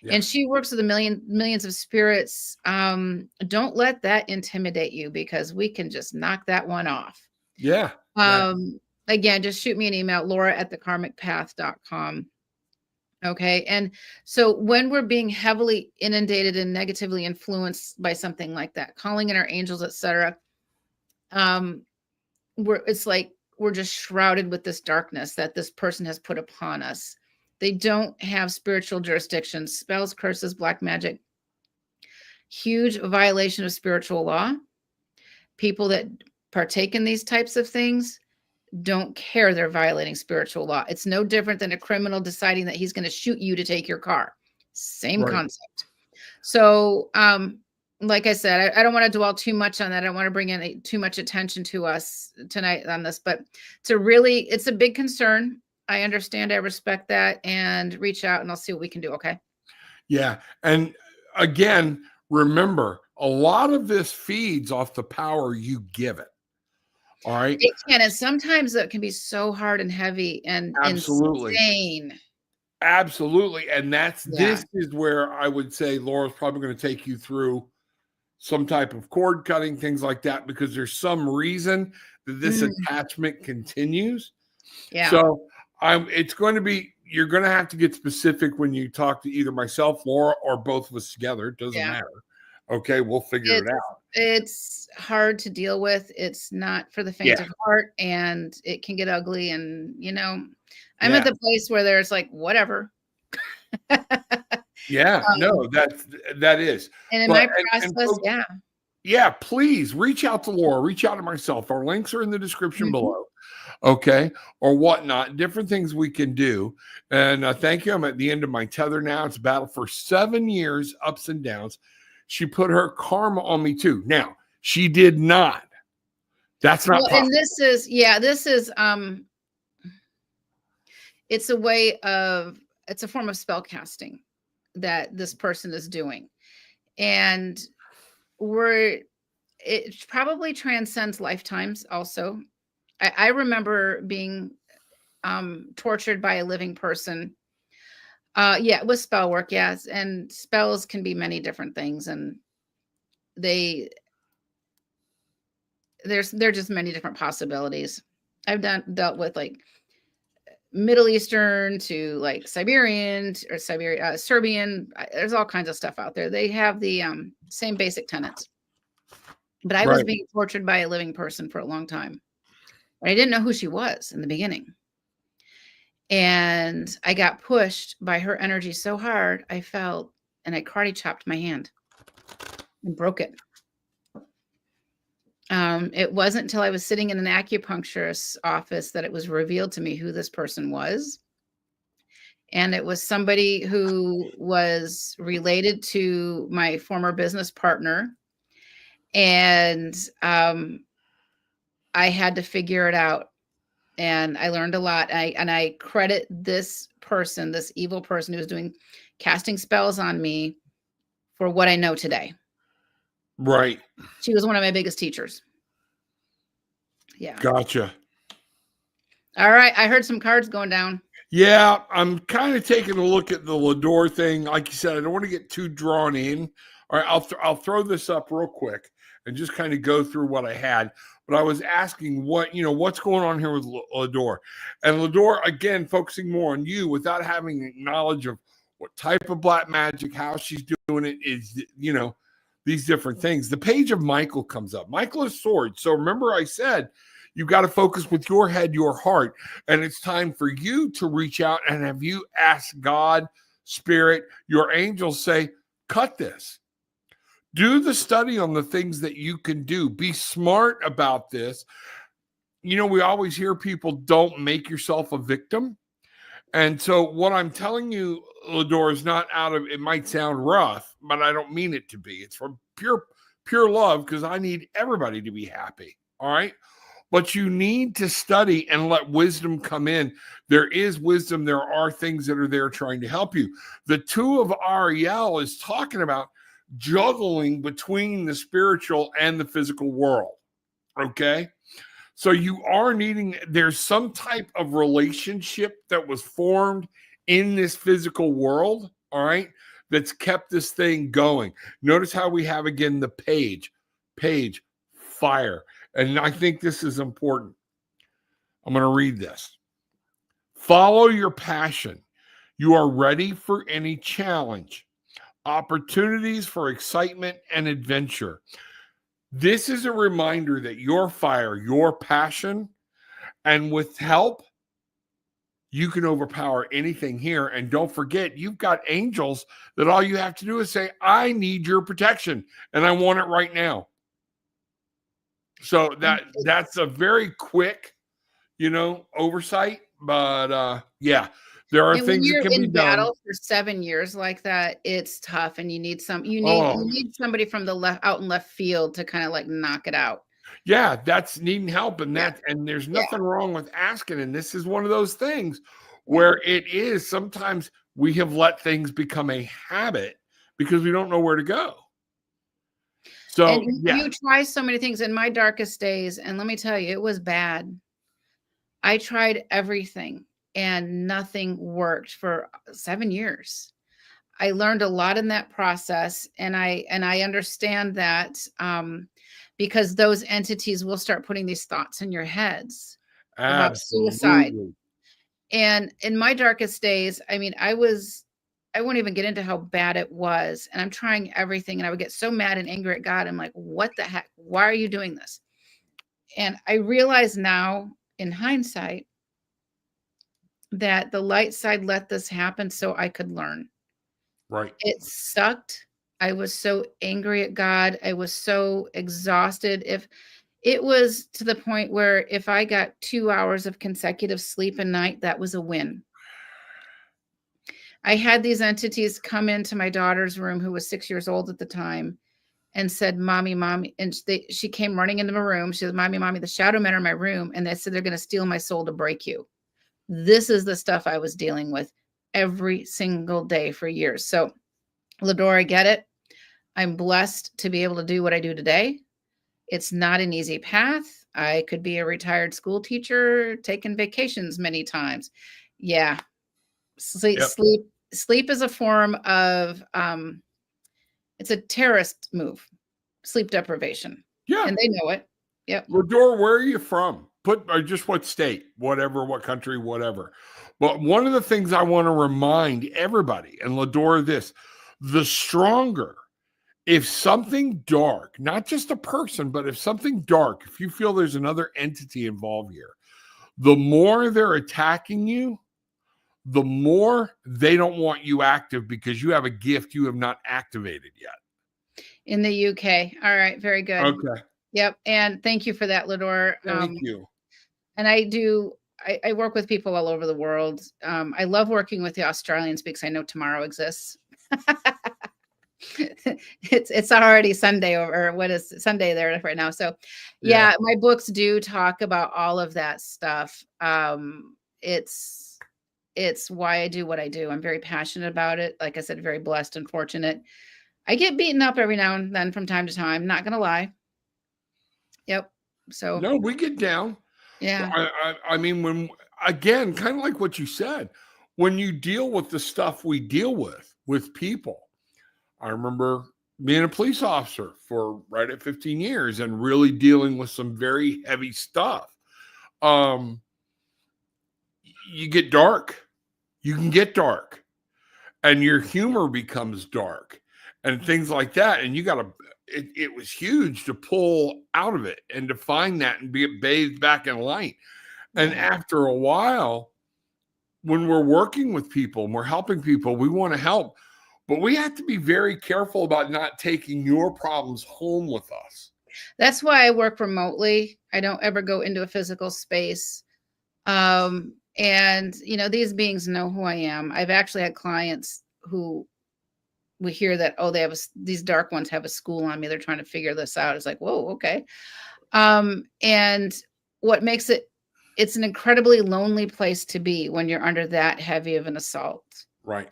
Speaker 2: Yeah. And she works with millions of spirits. Don't let that intimidate you, because we can just knock that one off.
Speaker 1: Yeah.
Speaker 2: Again, just shoot me an email, laura@thekarmicpath.com. Okay. And so when we're being heavily inundated and negatively influenced by something like that, calling in our angels, etc., it's like we're just shrouded with this darkness that this person has put upon us. They don't have spiritual jurisdiction. Spells, curses, black magic, huge violation of spiritual law. People that partake in these types of things don't care they're violating spiritual law. It's no different than a criminal deciding that he's going to shoot you to take your car. Same concept. So, like I said, I don't want to dwell too much on that. I don't want to bring in too much attention to us tonight on this, but it's a big concern. I understand. I respect that, and reach out and I'll see what we can do. Okay. Yeah.
Speaker 1: And again, remember, a lot of this feeds off the power you give it. All right.
Speaker 2: It can. And sometimes it can be so hard and heavy and insane.
Speaker 1: Absolutely. And this is where I would say Laura's probably going to take you through some type of cord cutting, things like that, because there's some reason that this attachment continues.
Speaker 2: Yeah.
Speaker 1: So you're going to have to get specific when you talk to either myself, Laura, or both of us together. It doesn't matter. Okay. We'll figure it out.
Speaker 2: It's hard to deal with. It's not for the faint of heart, and it can get ugly. And, I'm at the place where there's like, whatever.
Speaker 1: No, that is.
Speaker 2: And in my process,
Speaker 1: please reach out to Laura, reach out to myself. Our links are in the description below. Okay. Or whatnot, different things we can do. And thank you. I'm at the end of my tether now. It's a battle for 7 years, ups and downs. She put her karma on me too. Now, she did not. That's not possible.
Speaker 2: And this is it's a form of spell casting that this person is doing. And it probably transcends lifetimes also. I remember being tortured by a living person. With spell work, yes. And spells can be many different things. And there are just many different possibilities. I've dealt with like Middle Eastern to like Serbian. There's all kinds of stuff out there. They have the same basic tenets. But I was being tortured by a living person for a long time. But I didn't know who she was in the beginning. And I got pushed by her energy so hard, I fell and I karate chopped my hand and broke it. It wasn't until I was sitting in an acupuncturist's office that it was revealed to me who this person was. And it was somebody who was related to my former business partner. And I had to figure it out. And I learned a lot. I credit this person, this evil person who was casting spells on me, for what I know today.
Speaker 1: Right.
Speaker 2: She was one of my biggest teachers. Yeah.
Speaker 1: Gotcha.
Speaker 2: All right. I heard some cards going down.
Speaker 1: Yeah. I'm kind of taking a look at the Lador thing. Like you said, I don't want to get too drawn in. All right. I'll throw this up real quick and just kind of go through what I had. But I was asking what's going on here with Lador. And Lador, again, focusing more on you without having knowledge of what type of black magic, how she's doing it, is, these different things. The page of Michael comes up. Michael is swords. So remember I said, You've got to focus with your head, your heart. And it's time for you to reach out and have you ask God, Spirit, your angels, say, cut this. Do the study on the things that you can do. Be smart about this. You know, we always hear people, don't make yourself a victim. And so what I'm telling you, Lador, is not out of, it might sound rough, but I don't mean it to be. It's from pure love, because I need everybody to be happy. All right. But you need to study and let wisdom come in. There is wisdom. There are things that are there trying to help you. The two of Ariel is talking about juggling between the spiritual and the physical world. Okay. So you are needing, there's some type of relationship that was formed in this physical world, all right, that's kept this thing going. Notice how we have, again, the page, fire. And I think this is important. I'm going to read this. Follow your passion. You are ready for any challenge, opportunities for excitement and adventure. This is a reminder that your fire, your passion, and with help, you can overpower anything here. And don't forget, you've got angels that all you have to do is say, I need your protection, and I want it right now. So that's a very quick, oversight. But yeah, there are things that can be done.
Speaker 2: When you're in battle for 7 years like that, it's tough, and you need somebody from the out in left field to kind of like knock it out.
Speaker 1: Yeah, that's needing help, and there's nothing wrong with asking. And this is one of those things where it is, sometimes we have let things become a habit because we don't know where to go. So
Speaker 2: and you try so many things in my darkest days, and let me tell you, it was bad. I tried everything and nothing worked for 7 years. I learned a lot in that process, and I understand that because those entities will start putting these thoughts in your heads about suicide. And in my darkest days, I mean, I won't even get into how bad it was. And I'm trying everything, and I would get so mad and angry at God. I'm like, what the heck? Why are you doing this? And I realize now, in hindsight, that the light side let this happen so I could learn.
Speaker 1: Right.
Speaker 2: It sucked. I was so angry at God. I was so exhausted. If it was to the point where if I got 2 hours of consecutive sleep a night, that was a win. I had these entities come into my daughter's room, who was 6 years old at the time, and said, Mommy, Mommy. And she came running into my room. She said, Mommy, Mommy, the shadow men are in my room. And they said, they're going to steal my soul to break you. This is the stuff I was dealing with every single day for years. So, Lador, I get it. I'm blessed to be able to do what I do today. It's not an easy path. I could be a retired school teacher, taking vacations many times. Yeah. Sleep is a form of, it's a terrorist move, sleep deprivation. Yeah. And they know it. Yep.
Speaker 1: Lador, where are you from? Or just what state, whatever, what country, whatever. But one of the things I want to remind everybody, and Lador, this, the stronger, if something dark, not just a person, but if something dark, if you feel there's another entity involved here, the more they're attacking you, the more they don't want you active because you have a gift you have not activated yet.
Speaker 2: In the UK. All right. Very good.
Speaker 1: Okay.
Speaker 2: Yep. And thank you for that, Lador.
Speaker 1: Thank you.
Speaker 2: And I work with people all over the world. I love working with the Australians because I know tomorrow exists. It's already Sunday, or what is Sunday there right now. So yeah, my books do talk about all of that stuff. It's why I do what I do. I'm very passionate about it. Like I said, very blessed and fortunate. I get beaten up every now and then from time to time, not gonna lie. Yep. So
Speaker 1: no, we get down.
Speaker 2: Yeah.
Speaker 1: I mean, when, again, kind of like what you said, when you deal with the stuff we deal with people, I remember being a police officer for right at 15 years and really dealing with some very heavy stuff. You get dark. You can get dark, and your humor becomes dark and things like that. And you got to, it was huge to pull out of it and to find that and be bathed back in light. And after a while, when we're working with people and we're helping people, we want to help, but we have to be very careful about not taking your problems home with us.
Speaker 2: That's why I work remotely. I don't ever go into a physical space. And these beings know who I am. I've actually had clients who we hear that, oh, these dark ones have a school on me. They're trying to figure this out. It's like, whoa, okay. And what makes it's an incredibly lonely place to be when you're under that heavy of an assault.
Speaker 1: Right.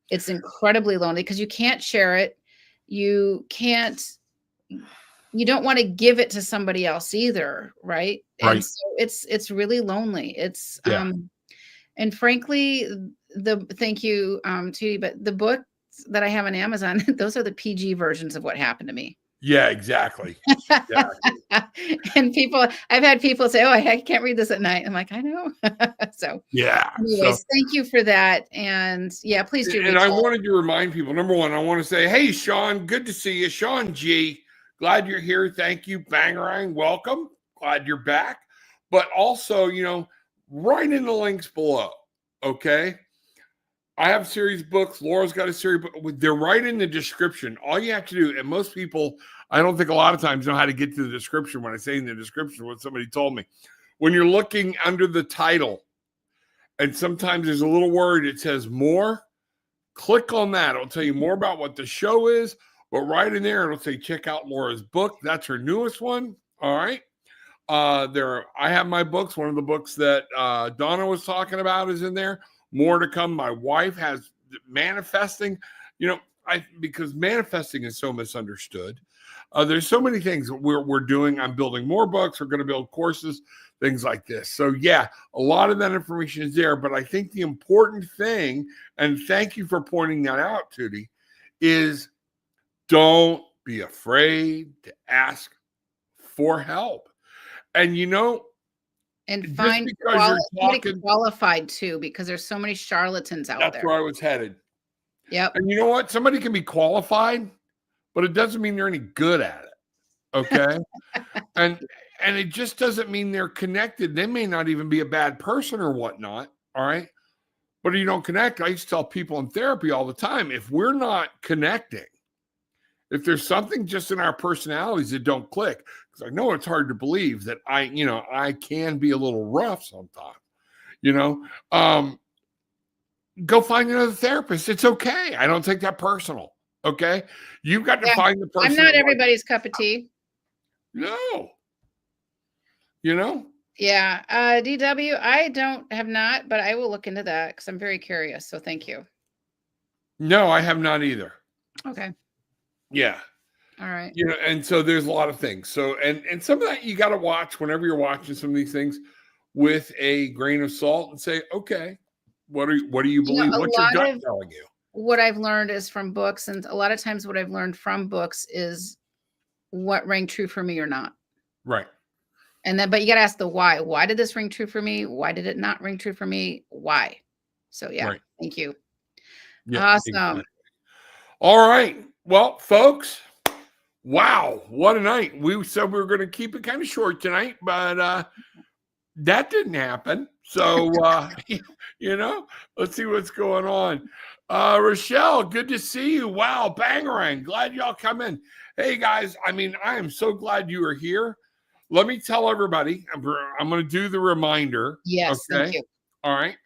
Speaker 2: It's incredibly lonely because you can't share it. You don't want to give it to somebody else either. Right.
Speaker 1: Right.
Speaker 2: And so it's really lonely. It's,
Speaker 1: yeah.
Speaker 2: And frankly, thank you, Tootie, but the books that I have on Amazon, those are the PG versions of what happened to me.
Speaker 1: Yeah, exactly.
Speaker 2: And I've had people say, oh, I can't read this at night. I'm like, I know. So
Speaker 1: yeah.
Speaker 2: Anyways, thank you for that. And yeah, please do.
Speaker 1: And I wanted to remind people, number one, I want to say, hey, Sean, good to see you. Sean G, glad you're here. Thank you. Bangarang, welcome. Glad you're back. But also, right in the links below, okay? I have series books. Laura's got a series book. They're right in the description. All you have to do, and most people, I don't think a lot of times know how to get to the description when I say in the description what somebody told me. When you're looking under the title, and sometimes there's a little word, it says more, click on that. It'll tell you more about what the show is, but right in there, it'll say, check out Laura's book. That's her newest one. All right. I have my books. One of the books that Donna was talking about is in there. More to come. My wife has manifesting, because manifesting is so misunderstood. There's so many things we're doing. I'm building more books. We're going to build courses, things like this. So yeah, a lot of that information is there. But I think the important thing, and thank you for pointing that out, Tootie, is don't be afraid to ask for help. And
Speaker 2: and find somebody qualified too, because there's so many charlatans out there.
Speaker 1: That's where I was headed.
Speaker 2: Yep.
Speaker 1: And you know what? Somebody can be qualified, but it doesn't mean they're any good at it. Okay. and it just doesn't mean they're connected. They may not even be a bad person or whatnot. All right. But if you don't connect, I used to tell people in therapy all the time, if we're not connecting, if there's something just in our personalities that don't click, because I know it's hard to believe that I can be a little rough sometimes, go find another therapist. It's okay. I don't take that personal. Okay. You've got to find the person.
Speaker 2: I'm not everybody's cup of tea.
Speaker 1: No.
Speaker 2: Yeah. DW, I have not, but I will look into that because I'm very curious. So thank you.
Speaker 1: No, I have not either.
Speaker 2: Okay.
Speaker 1: Yeah.
Speaker 2: All right.
Speaker 1: And so there's a lot of things. So, and some of that you got to watch whenever you're watching some of these things with a grain of salt and say, okay, what do you believe? What's your gut telling you?
Speaker 2: What I've learned is from books. And a lot of times what I've learned from books is what rang true for me or not.
Speaker 1: Right.
Speaker 2: But you got to ask the why. Why did this ring true for me? Why did it not ring true for me? Why? So yeah, right. Thank you. Yeah, awesome. Exactly.
Speaker 1: All right. Well, folks, wow, what a night. We said we were going to keep it kind of short tonight, but that didn't happen. So, let's see what's going on. Rochelle, good to see you. Wow, bangarang. Glad y'all come in. Hey, guys, I am so glad you are here. Let me tell everybody, I'm going to do the reminder.
Speaker 2: Yes, okay? Thank you.
Speaker 1: All right.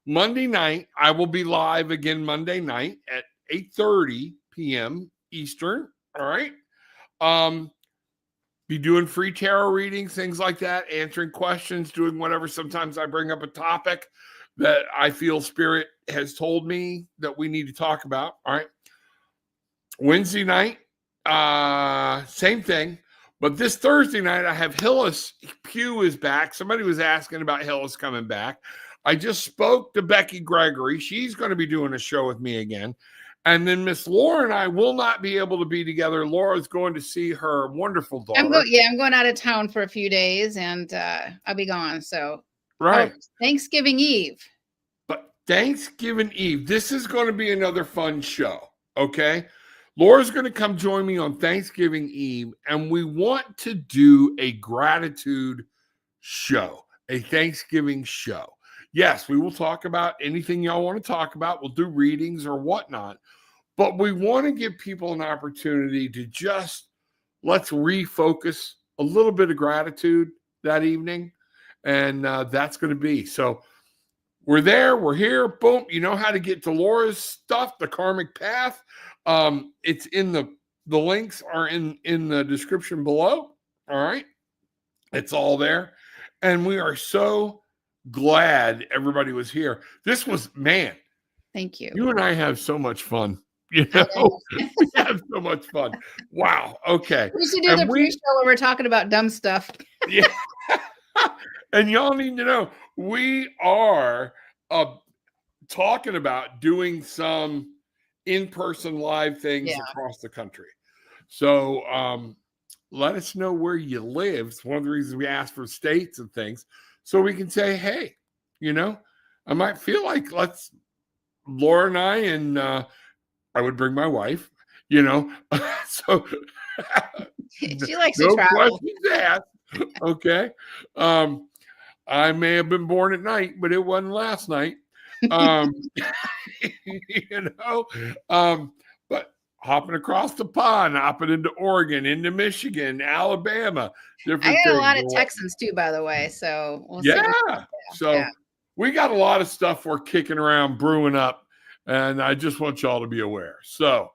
Speaker 1: Monday night, I will be live again Monday night at 8:30 p.m. Eastern. All right. Be doing free tarot readings, things like that, answering questions, doing whatever. Sometimes I bring up a topic that I feel Spirit has told me that we need to talk about. All right. Wednesday night, same thing. But this Thursday night, I have Hillis Pugh is back. Somebody was asking about Hillis coming back. I just spoke to Becky Gregory. She's going to be doing a show with me again. And then Miss Laura and I will not be able to be together. Laura's going to see her wonderful daughter.
Speaker 2: I'm going out of town for a few days, and I'll be gone. So
Speaker 1: right,
Speaker 2: Thanksgiving Eve.
Speaker 1: But Thanksgiving Eve, this is going to be another fun show. Okay, Laura's going to come join me on Thanksgiving Eve, and we want to do a gratitude show, a Thanksgiving show. Yes, we will talk about anything y'all want to talk about. We'll do readings or whatnot, but we want to give people an opportunity to just let's refocus a little bit of gratitude that evening. And that's going to be. So we're there. We're here. Boom. You know how to get to Laura's stuff, the Karmic Path. It's in the links are in the description below. All right. It's all there. And we are so glad everybody was here. This was, man.
Speaker 2: Thank you.
Speaker 1: You and I have so much fun. You know, we have so much fun. Wow. Okay.
Speaker 2: We should do the pre-show where we're talking about dumb stuff.
Speaker 1: Yeah. And y'all need to know, we are talking about doing some in-person live things across the country. So let us know where you live. It's one of the reasons we ask for states and things, so we can say, hey, you know, I might feel like Laura and I, and I would bring my wife, you know, so
Speaker 2: she likes to travel.
Speaker 1: Questions asked. Okay. I may have been born at night, but it wasn't last night. You know, but hopping across the pond, hopping into Oregon, into Michigan, Alabama, different
Speaker 2: I got
Speaker 1: things.
Speaker 2: a lot of Texans too, by the way. So we'll see.
Speaker 1: So we got a lot of stuff we're kicking around, brewing up, and I just want y'all to be aware. So,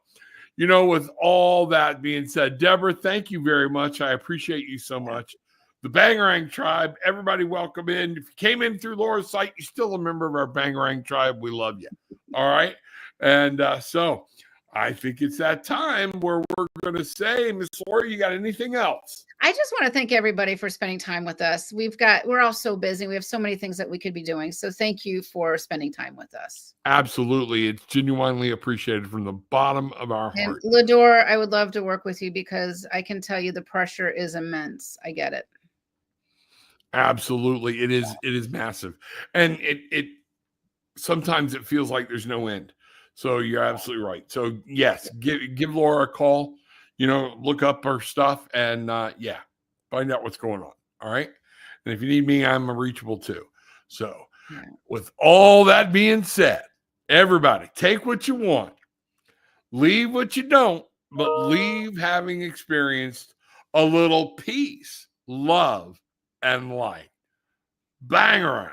Speaker 1: you know, with all that being said, Deborah, thank you very much. I appreciate you so much. The Bangarang tribe, everybody welcome in. If you came in through Laura's site, you're still a member of our Bangarang tribe. We love you. All right. And so I think it's that time where we're going to say, Miss Laura, you got anything else?
Speaker 2: I just want to thank everybody for spending time with us. We're all so busy. We have so many things that we could be doing. So thank you for spending time with us.
Speaker 1: Absolutely. It's genuinely appreciated from the bottom of our heart.
Speaker 2: And Lador, I would love to work with you because I can tell you the pressure is immense. I get it.
Speaker 1: Absolutely. It is massive. And it sometimes it feels like there's no end. So you're absolutely right. So yes, give Laura a call, you know, look up her stuff and find out what's going on. All right. And if you need me, I'm reachable too. So with all that being said, everybody take what you want, leave what you don't, but leave having experienced a little peace, love, and light. Bangarang.